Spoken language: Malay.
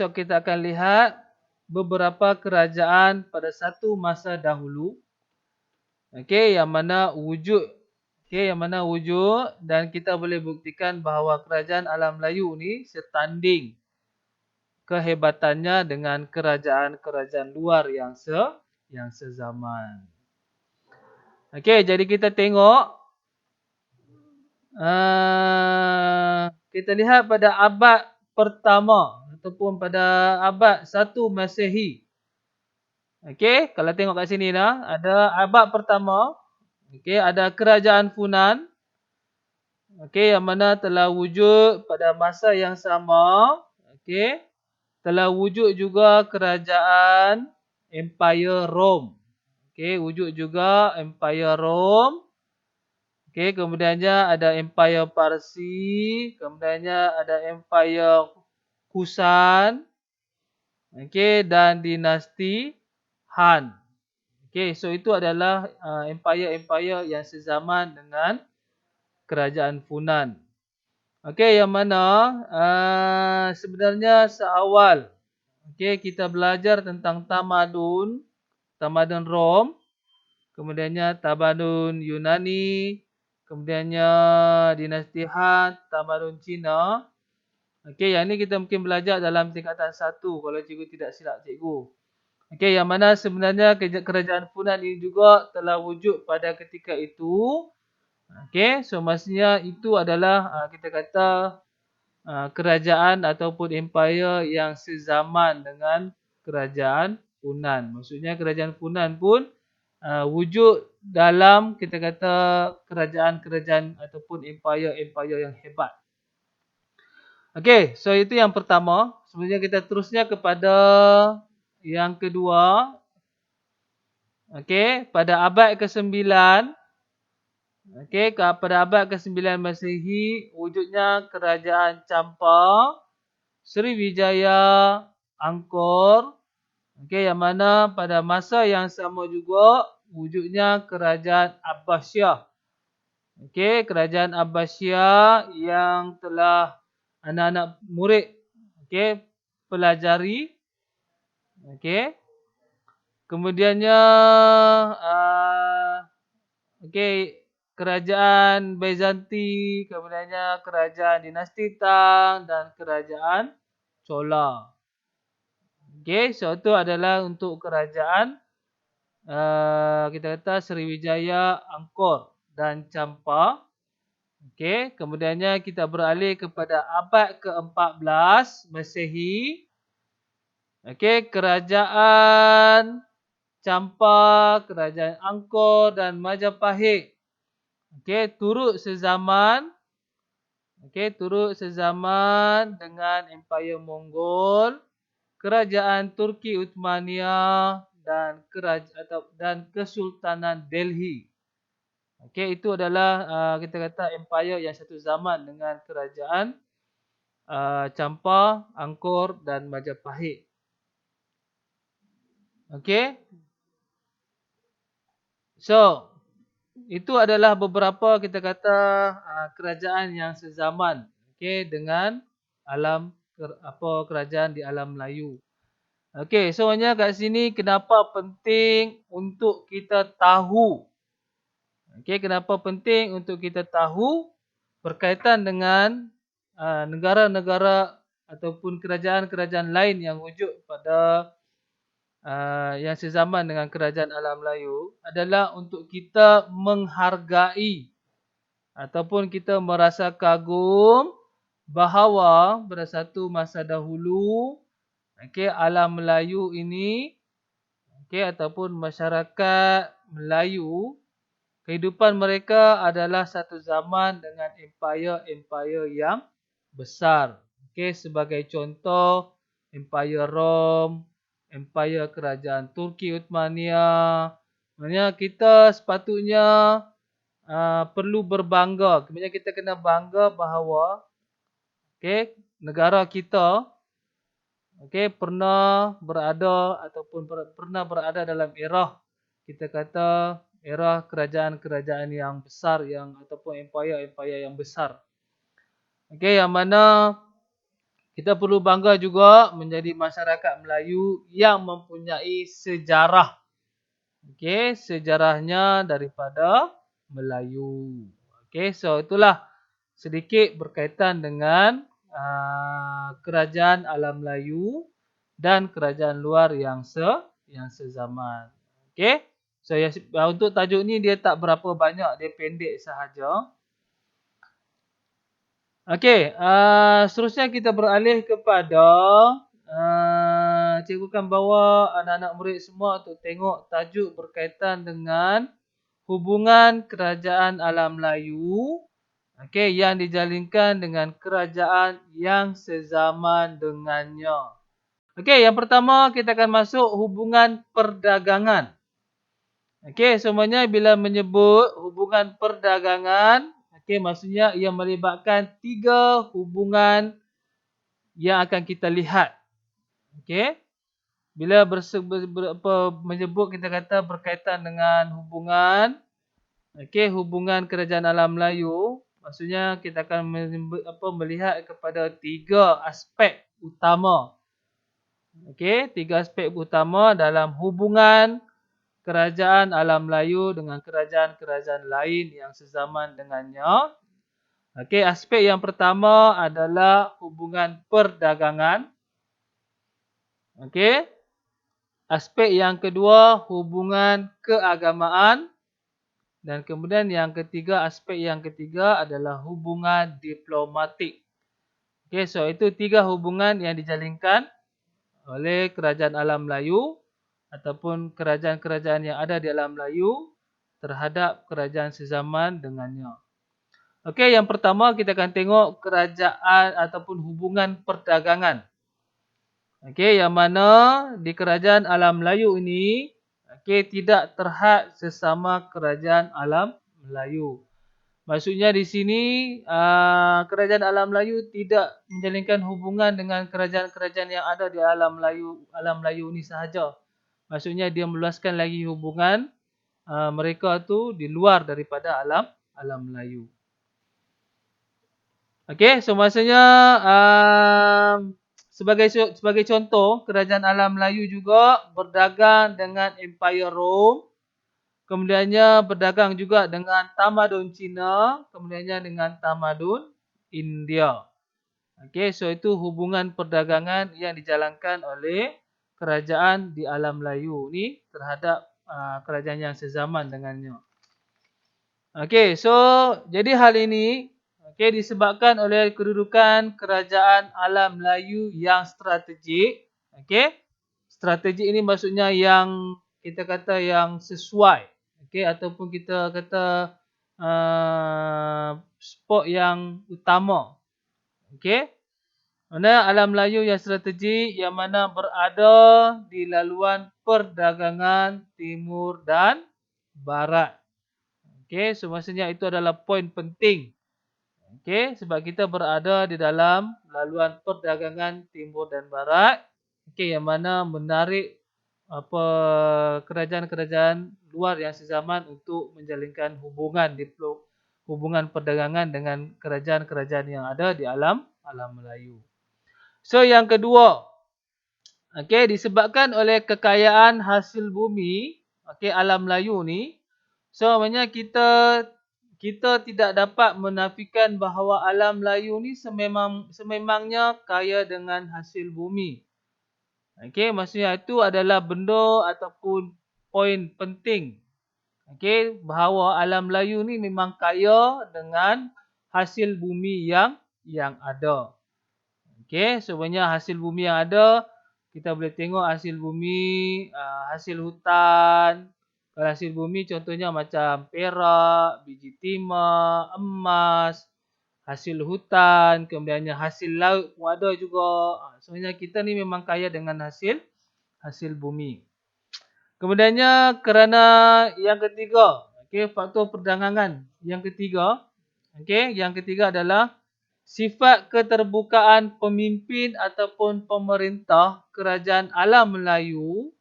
So kita akan lihat beberapa kerajaan pada satu masa dahulu. Okey, yang mana wujud dan kita boleh buktikan bahawa kerajaan alam Melayu ni setanding kehebatannya dengan kerajaan-kerajaan luar yang sezaman. Okey, jadi kita tengok kita lihat pada abad pertama ataupun pada abad 1 Masehi. Okey, kalau tengok kat sini dah, ada abad pertama. Okey, ada kerajaan Funan. Okey, yang mana telah wujud pada masa yang sama. Okey, telah wujud juga kerajaan Empire Rome. Okey, wujud juga Empire Rome. Okey, kemudiannya ada Empire Parsi, kemudiannya ada Empire Kusan. Okey, dan dinasti Han. Okey, so itu adalah empire-empire yang sezaman dengan kerajaan Funan. Okey, yang mana sebenarnya seawal kita belajar tentang tamadun Rom, kemudiannya tamadun Yunani, kemudiannya dinasti Han, tamadun Cina. Okey, yang ni kita mungkin belajar dalam tingkatan 1 kalau cikgu tidak silap cikgu. Okey, yang mana sebenarnya kerajaan Funan ini juga telah wujud pada ketika itu. Okey, so maksudnya itu adalah kita kata kerajaan ataupun empire yang sezaman dengan kerajaan Funan. Maksudnya kerajaan Funan pun wujud dalam kita kata kerajaan-kerajaan ataupun empire-empire yang hebat. Okey, so itu yang pertama. Sebenarnya kita terusnya kepada yang kedua. Okey, pada abad ke-9. Okey, pada abad ke-9 Masehi wujudnya kerajaan Champa, Sriwijaya, Angkor. Okey, yang mana pada masa yang sama juga wujudnya kerajaan Abbasiyah. Okey, kerajaan Abbasiyah yang telah anak-anak murid pelajari. Okey. Kemudiannya kerajaan Byzanti, kemudiannya kerajaan dinasti Tang dan kerajaan Chola. Okey, so itu adalah untuk kerajaan kita kata Sriwijaya, Angkor dan Champa. Okey, kemudiannya kita beralih kepada abad ke-14 Masehi. Okey, kerajaan Champa, kerajaan Angkor dan Majapahit. Okey, turut sezaman dengan Empire Mongol, kerajaan Turki Uthmaniyah dan Kesultanan Delhi. Okey, itu adalah kita kata empire yang satu zaman dengan kerajaan Champa, Angkor dan Majapahit. Okey. So, itu adalah beberapa kita kata kerajaan yang sezaman dengan kerajaan di alam Melayu. Okey, so sebenarnya kat sini kenapa penting untuk kita tahu? Okey, kenapa penting untuk kita tahu berkaitan dengan negara-negara ataupun kerajaan-kerajaan lain yang wujud pada yang sezaman dengan kerajaan alam Melayu adalah untuk kita menghargai ataupun kita merasa kagum bahawa pada satu masa dahulu alam Melayu ini ataupun masyarakat Melayu, kehidupan mereka adalah satu zaman dengan empire-empire yang besar. Sebagai contoh Empire Rome, Empire kerajaan Turki Uthmaniyah. Maksudnya kita sepatutnya perlu berbangga. Kemudian kita kena bangga bahawa negara kita pernah berada dalam era kita kata era kerajaan-kerajaan yang besar ataupun empire-empire yang besar. Yang mana Kita perlu bangga juga menjadi masyarakat Melayu yang mempunyai sejarah. Okey, sejarahnya daripada Melayu. Okey, so itulah sedikit berkaitan dengan kerajaan alam Melayu dan kerajaan luar yang sezaman. Okey. So untuk tajuk ni dia tak berapa banyak, dia pendek sahaja. Okey, seterusnya kita beralih kepada cikgu akan bawa anak-anak murid semua untuk tengok tajuk berkaitan dengan hubungan kerajaan alam Melayu, okey, yang dijalinkan dengan kerajaan yang sezaman dengannya. Okey, yang pertama kita akan masuk hubungan perdagangan. Okey, semuanya bila menyebut hubungan perdagangan, okey, maksudnya ia melibatkan 3 hubungan yang akan kita lihat. Okey. Bila menyebut, kita kata berkaitan dengan hubungan, okey, hubungan kerajaan alam Melayu, maksudnya kita akan melihat kepada 3 aspek utama. Okey, 3 aspek utama dalam hubungan kerajaan alam Melayu dengan kerajaan-kerajaan lain yang sezaman dengannya. Okey, aspek yang pertama adalah hubungan perdagangan. Okey. Aspek yang kedua hubungan keagamaan. Dan kemudian aspek yang ketiga adalah hubungan diplomatik. Okey, so itu 3 hubungan yang dijalinkan oleh kerajaan alam Melayu ataupun kerajaan-kerajaan yang ada di alam Melayu terhadap kerajaan sezaman dengannya. Okey, yang pertama kita akan tengok kerajaan ataupun hubungan perdagangan. Okey, yang mana di kerajaan alam Melayu ini, okey, tidak terhad sesama kerajaan alam Melayu. Maksudnya di sini kerajaan alam Melayu tidak menjalinkan hubungan dengan kerajaan-kerajaan yang ada di alam Melayu ini sahaja. Maksudnya dia meluaskan lagi hubungan mereka tu di luar daripada alam Melayu. Okey, so maksudnya sebagai contoh, kerajaan alam Melayu juga berdagang dengan Empire Rome, kemudiannya berdagang juga dengan tamadun Cina, kemudiannya dengan tamadun India. Okey, so itu hubungan perdagangan yang dijalankan oleh kerajaan di alam Melayu ni terhadap kerajaan yang sezaman dengannya. Okey, so jadi hal ini disebabkan oleh kedudukan kerajaan alam Melayu yang strategik. Okey. Strategik ini maksudnya yang kita kata yang sesuai. Okey, ataupun kita kata spot yang utama. Okey. Mana alam Melayu yang strategik yang mana berada di laluan perdagangan timur dan barat. Okey, so maksudnya itu adalah poin penting. Okey, sebab kita berada di dalam laluan perdagangan timur dan barat. Okey, yang mana menarik kerajaan-kerajaan luar yang sezaman untuk menjalinkan hubungan perdagangan dengan kerajaan-kerajaan yang ada di alam Melayu. So yang kedua, okey, disebabkan oleh kekayaan hasil bumi, okey, alam Melayu ni, so maknanya kita tidak dapat menafikan bahawa alam Melayu ni sememangnya kaya dengan hasil bumi. Okey, maksudnya itu adalah benda ataupun poin penting. Okey, bahawa alam Melayu ni memang kaya dengan hasil bumi yang ada. Okey, sebenarnya hasil bumi yang ada, kita boleh tengok hasil bumi, hasil hutan. Kalau hasil bumi contohnya macam perak, biji timah, emas, hasil hutan, kemudiannya hasil laut pun ada juga. Sebenarnya kita ni memang kaya dengan hasil bumi. Kemudiannya kerana yang ketiga, okey, faktor perdagangan. Yang ketiga adalah sifat keterbukaan pemimpin ataupun pemerintah kerajaan alam Melayu